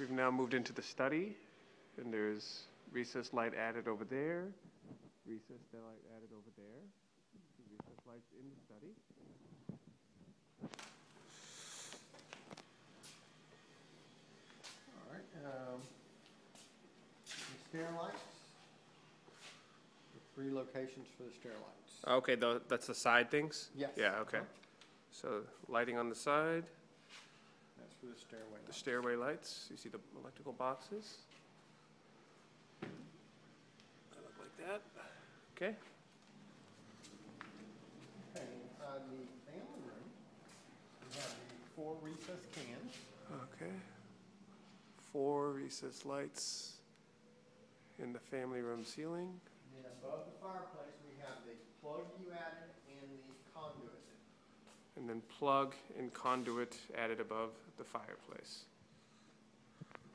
We've now moved into the study, and there's recessed light added over there, recessed light added over there, recessed lights in the study. All right. The stair lights. The 3 locations for the stair lights. Okay, that's the side things? Yes. Yeah, okay. So lighting on the side, That's for the stairway the lights. stairway lights. You see the electrical boxes? They look like that. Okay. Okay. The family room. We have the 4 recessed cans. Okay. 4 recessed lights in the family room ceiling. And then above the fireplace, we have the plug you added and the conduit. And then plug and conduit added above the fireplace.